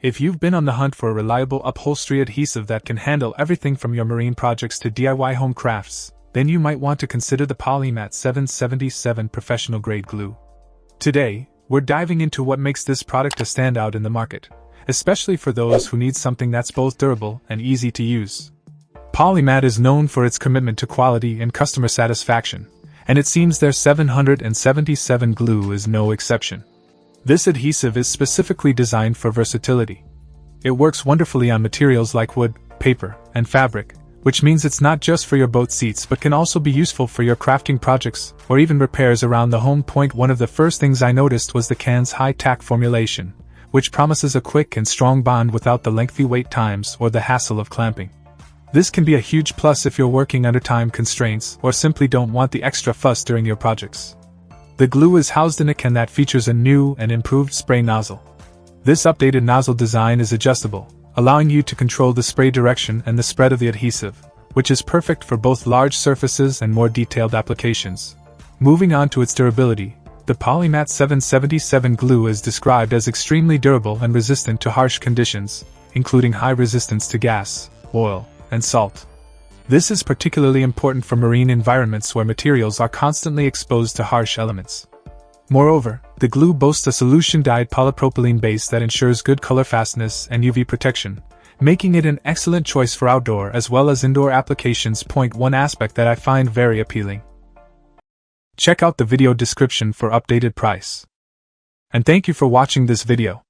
If you've been on the hunt for a reliable upholstery adhesive that can handle everything from your marine projects to DIY home crafts, then you might want to consider the Polymat 777 professional grade glue. Today, we're diving into what makes this product a standout in the market, especially for those who need something that's both durable and easy to use. Polymat is known for its commitment to quality and customer satisfaction, and it seems their 777 glue is no exception. This adhesive is specifically designed for versatility. It works wonderfully on materials like wood, paper, and fabric, which means it's not just for your boat seats but can also be useful for your crafting projects or even repairs around the home. One of the first things I noticed was the can's high-tack formulation, which promises a quick and strong bond without the lengthy wait times or the hassle of clamping. This can be a huge plus if you're working under time constraints or simply don't want the extra fuss during your projects. The glue is housed in a can that features a new and improved spray nozzle. This updated nozzle design is adjustable, allowing you to control the spray direction and the spread of the adhesive, which is perfect for both large surfaces and more detailed applications. Moving on to its durability, the Polymat 777 glue is described as extremely durable and resistant to harsh conditions, including high resistance to gas, oil, and salt. This is particularly important for marine environments where materials are constantly exposed to harsh elements. Moreover, the glue boasts a solution-dyed polypropylene base that ensures good color fastness and UV protection, making it an excellent choice for outdoor as well as indoor applications. One aspect that I find very appealing. Check out the video description for updated price. And thank you for watching this video.